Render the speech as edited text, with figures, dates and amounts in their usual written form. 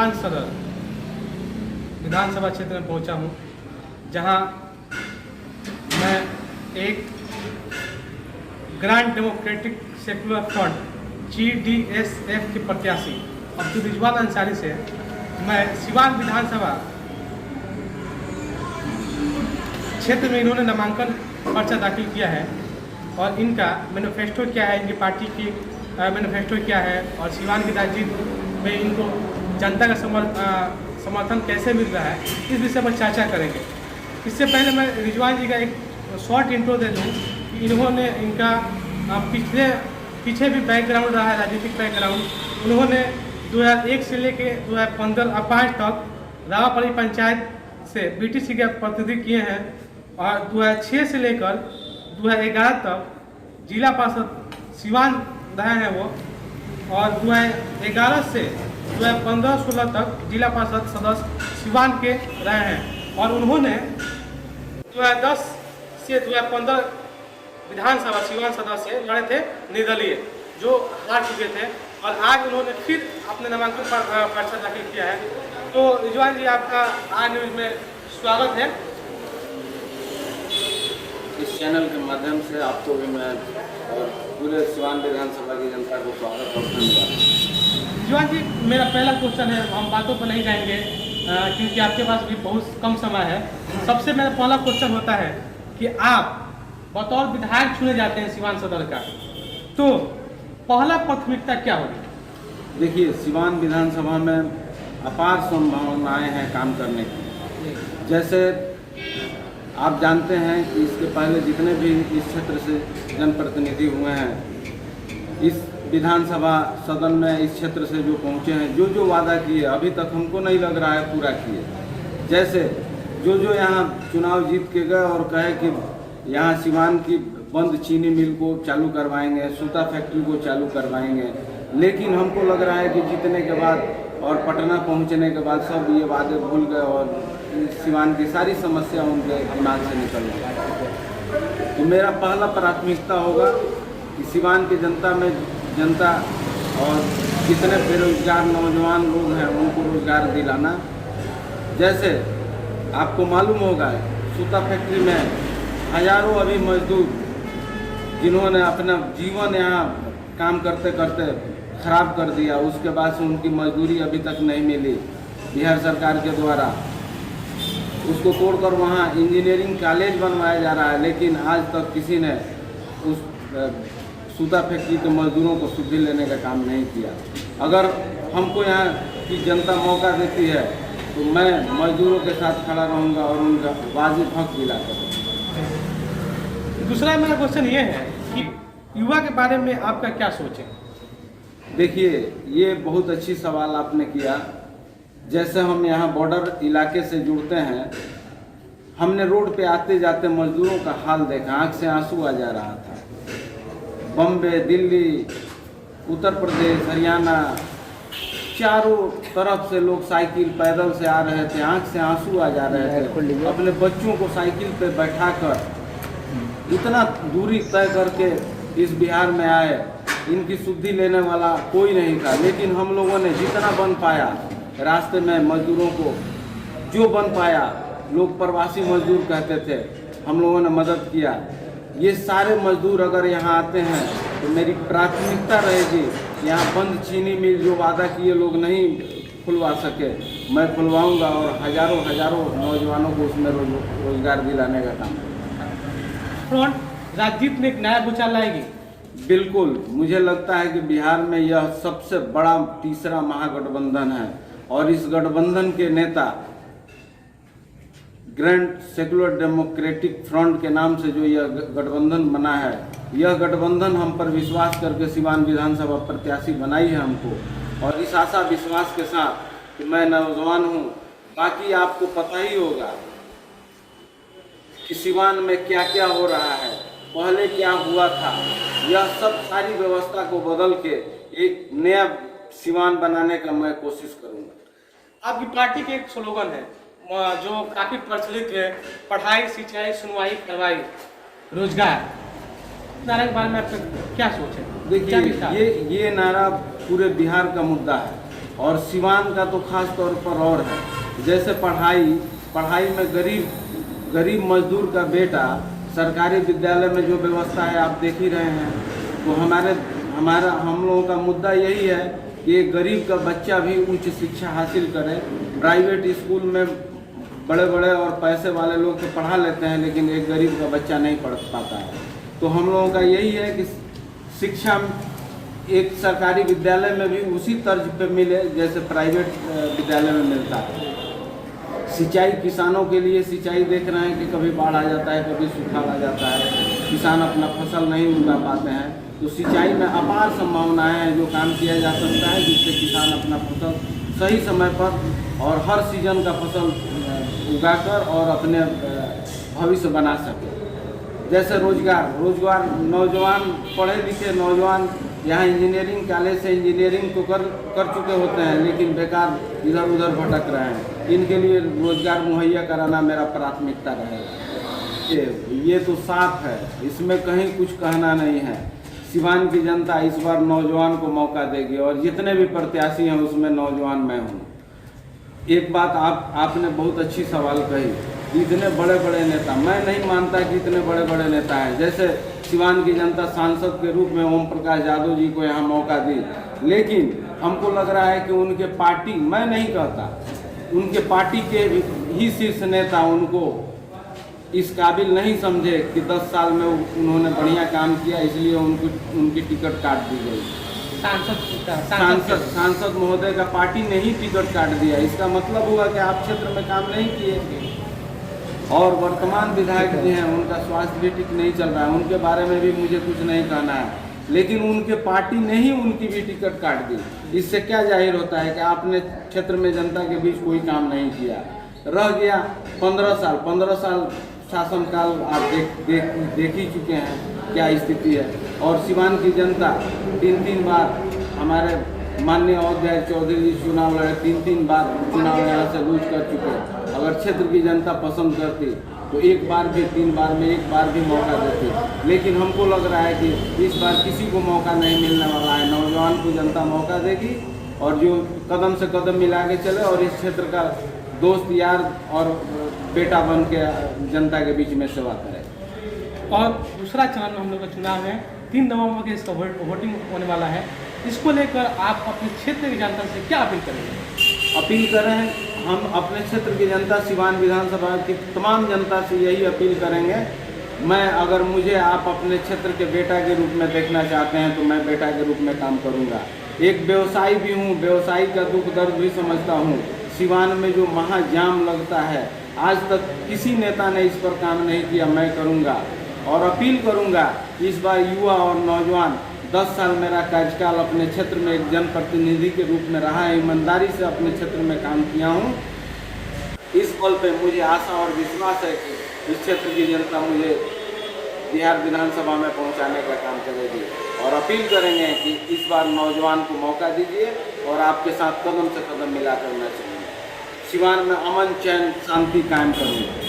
सिवान सदर विधानसभा क्षेत्र में पहुंचा हूं, जहां मैं एक grand democratic secular front GDSF के प्रत्याशी अब्दुल रिजवान अंसारी से मैं सिवान विधानसभा क्षेत्र में इन्होंने नामांकन पर्चा दाखिल किया है और इनका मैनिफेस्टो क्या है, इनकी पार्टी की मैनिफेस्टो क्या है और सिवान की जीत में इनको जनता का समर्थन कैसे मिल रहा है, इस विषय पर चर्चा करेंगे। इससे पहले मैं रिजवान जी का एक शॉर्ट इंट्रो दे दूँ कि इन्होंने इनका पीछे भी बैकग्राउंड रहा है, राजनीतिक बैकग्राउंड। उन्होंने 2001 से लेकर 2005 तक रावापल्ली पंचायत से BTC के प्रतिनिधि किए हैं और 2006 से लेकर 2011 तक जिला पार्षद सिवान रहे हैं वो, और 2011 से 2015-16 तक जिला पार्षद सदस्य सिवान के रहे हैं और उन्होंने 2010 से 2015 विधानसभा सिवान सदस्य लड़े थे निर्दलीय, जो हार चुके थे, और आज उन्होंने फिर अपने नामांकन पर्चा दाखिल किया है। तो रिजवान जी, आपका आज न्यूज में स्वागत है। इस चैनल के माध्यम से आपको भी मैं और पूरे सिवान विधानसभा की जनता को स्वागत और धन्यवाद। रिजवान जी, मेरा पहला क्वेश्चन है, हम बातों पर नहीं जाएंगे क्योंकि आपके पास भी बहुत कम समय है। सबसे मेरा पहला क्वेश्चन होता है कि आप बतौर विधायक चुने जाते हैं सिवान सदर का, तो पहला प्राथमिकता क्या होगी? देखिए, सिवान विधानसभा में अपार संभावनाएं हैं काम करने की। जैसे आप जानते हैं कि इसके पहले जितने भी इस क्षेत्र से जनप्रतिनिधि हुए हैं, इस विधानसभा सदन में इस क्षेत्र से जो पहुंचे हैं, जो वादा किए अभी तक हमको नहीं लग रहा है पूरा किए। जैसे जो यहाँ चुनाव जीत के गए और कहे कि यहाँ सिवान की बंद चीनी मिल को चालू करवाएंगे, सूता फैक्ट्री को चालू करवाएंगे, लेकिन हमको लग रहा है कि जीतने के बाद और पटना पहुंचने के बाद सब ये वादे भूल गए और सिवान की सारी समस्या उनके दिमाग से निकल गई। तो मेरा पहला प्राथमिकता होगा कि सिवान की जनता और जितने बेरोजगार नौजवान लोग हैं उनको रोजगार दिलाना। जैसे आपको मालूम होगा, सूता फैक्ट्री में हजारों अभी मजदूर जिन्होंने अपना जीवन यहाँ काम करते करते खराब कर दिया, उसके बाद से उनकी मजदूरी अभी तक नहीं मिली बिहार सरकार के द्वारा। उसको तोड़कर वहाँ इंजीनियरिंग कॉलेज बनवाया जा रहा है, लेकिन आज तक किसी ने उस सूता फैक्ट्री के मजदूरों को सुधि लेने का काम नहीं किया। अगर हमको यहाँ की जनता मौका देती है तो मैं मजदूरों के साथ खड़ा रहूँगा और उनका वाजिब हक दिला करूँगा। दूसरा मेरा क्वेश्चन ये है कि युवा के बारे में आपका क्या सोच है? देखिए, ये बहुत अच्छी सवाल आपने किया। जैसे हम यहाँ बॉर्डर इलाके से जुड़ते हैं, हमने रोड पे आते जाते मजदूरों का हाल देखा, आँख से आंसू आ जा रहा था। बम्बे, दिल्ली, उत्तर प्रदेश, हरियाणा, चारों तरफ से लोग साइकिल पैदल से आ रहे थे, आँख से आंसू आ जा रहे थे। अपने बच्चों को साइकिल पे बैठाकर इतना दूरी तय करके इस बिहार में आए, इनकी शुद्धि लेने वाला कोई नहीं था। लेकिन हम लोगों ने जितना बन पाया रास्ते में मजदूरों को, जो बन पाया, लोग प्रवासी मजदूर कहते थे, हम लोगों ने मदद किया। ये सारे मजदूर अगर यहाँ आते हैं तो मेरी प्राथमिकता रहेगी, यहाँ बंद चीनी मिल जो वादा किए लोग नहीं खुलवा सके, मैं खुलवाऊँगा और हजारों नौजवानों को उसमें रोजगार दिलाने का काम करूँगा। फ्रंट राजनीति में एक नया भूचाल लाएगी? बिल्कुल, मुझे लगता है कि बिहार में यह सबसे बड़ा तीसरा महागठबंधन है और इस गठबंधन के नेता ग्रैंड सेकुलर डेमोक्रेटिक फ्रंट के नाम से जो यह गठबंधन बना है, यह गठबंधन हम पर विश्वास करके सिवान विधानसभा प्रत्याशी बनाई है हमको। और इस आशा विश्वास के साथ कि मैं नौजवान हूँ, बाकी आपको पता ही होगा कि सिवान में क्या क्या हो रहा है, पहले क्या हुआ था, यह सब सारी व्यवस्था को बदल के एक नया सिवान बनाने का मैं कोशिश करूँगा। आपकी पार्टी के एक स्लोगन है जो काफ़ी प्रचलित है, पढ़ाई, सिंचाई, सुनवाई, करवाई, रोजगार। नारा के बारे में आपका क्या सोच है? देखिए, ये नारा पूरे बिहार का मुद्दा है और सिवान का तो खास तौर पर और है। जैसे पढ़ाई में गरीब मजदूर का बेटा सरकारी विद्यालय में जो व्यवस्था है आप देख ही रहे हैं। तो हम लोगों का मुद्दा यही है कि एक गरीब का बच्चा भी उच्च शिक्षा हासिल करे। प्राइवेट स्कूल में बड़े और पैसे वाले लोग तो पढ़ा लेते हैं, लेकिन एक गरीब का बच्चा नहीं पढ़ पाता है। तो हम लोगों का यही है कि शिक्षा एक सरकारी विद्यालय में भी उसी तर्ज पे मिले जैसे प्राइवेट विद्यालय में मिलता है। सिंचाई, किसानों के लिए सिंचाई देख रहे हैं कि कभी बाढ़ आ जाता है, कभी सूखा आ जाता है, किसान अपना फसल नहीं उगा पाते हैं। तो सिंचाई में अपार संभावनाएं हैं जो काम किया जा सकता है, जिससे किसान अपना फसल सही समय पर और हर सीजन का फसल उगाकर और अपने भविष्य बना सके। जैसे रोजगार नौजवान, पढ़े लिखे नौजवान यहाँ इंजीनियरिंग कॉलेज से इंजीनियरिंग तो कर चुके होते हैं, लेकिन बेकार इधर उधर भटक रहे हैं। इनके लिए रोजगार मुहैया कराना मेरा प्राथमिकता रहेगा। ये तो साफ है, इसमें कहीं कुछ कहना नहीं है। सिवान की जनता इस बार नौजवान को मौका देगी और जितने भी प्रत्याशी हैं उसमें नौजवान मैं हूँ। एक बात आपने बहुत अच्छी सवाल कही, इतने बड़े नेता, मैं नहीं मानता कि इतने बड़े नेता हैं। जैसे सिवान की जनता सांसद के रूप में ओम प्रकाश यादव जी को यहाँ मौका दी, लेकिन हमको लग रहा है कि उनके पार्टी, मैं नहीं कहता, उनके पार्टी के ही शीर्ष नेता उनको इस काबिल नहीं समझे कि 10 साल में उन्होंने बढ़िया काम किया, इसलिए उनकी टिकट काट दी गई। सांसद महोदय का पार्टी ने ही टिकट काट दिया। इसका मतलब हुआ कि आप क्षेत्र में काम नहीं किए। और वर्तमान विधायक जी हैं, उनका स्वास्थ्य भी ठीक नहीं चल रहा है, उनके बारे में भी मुझे कुछ नहीं कहना है, लेकिन उनके पार्टी ने ही उनकी भी टिकट काट दी। इससे क्या जाहिर होता है कि आपने क्षेत्र में जनता के बीच कोई काम नहीं किया। रह गया 15 साल शासनकाल आप देख ही चुके हैं क्या स्थिति है। और सिवान की जनता 3 बार, हमारे माननीय अयोध्या चौधरी जी चुनाव लड़े, 3 बार चुनाव यहाँ से लूज कर चुके हैं। अगर क्षेत्र की जनता पसंद करती तो 1 बार भी 3 बार में 1 बार भी मौका देती, लेकिन हमको लग रहा है कि इस बार किसी को मौका नहीं मिलने वाला है। नौजवान को जनता मौका देगी और जो कदम से कदम मिला के चले और इस क्षेत्र का दोस्त यार और बेटा बन के जनता के बीच में सेवा करे। और दूसरा चरण में हम लोग का चुनाव है, 3 नवंबर के इसका वोटिंग होने वाला है। इसको लेकर आप अपने क्षेत्र की जनता से क्या अपील करेंगे? अपील करें, हम अपने क्षेत्र की जनता, सिवान विधानसभा की तमाम जनता से यही अपील करेंगे। अगर मुझे आप अपने क्षेत्र के बेटा के रूप में देखना चाहते हैं तो मैं बेटा के रूप में काम करूंगा। एक व्यवसायी भी हूं, व्यवसायी का दुख दर्द भी समझता हूं। सिवान में जो महाजाम लगता है, आज तक किसी नेता ने इस पर काम नहीं किया, मैं करूंगा। और अपील करूंगा कि इस बार युवा और नौजवान, 10 साल मेरा कार्यकाल अपने क्षेत्र में एक जनप्रतिनिधि के रूप में रहा है, ईमानदारी से अपने क्षेत्र में काम किया हूँ। इस पल पे मुझे आशा और विश्वास है कि इस क्षेत्र की जनता मुझे बिहार विधानसभा में पहुंचाने का काम करेगी। और अपील करेंगे कि इस बार नौजवान को मौका दीजिए और आपके साथ कदम से कदम मिलाकर मैं चलूँगा। सिवान में अमन, चैन, शांति कायम करूँगा।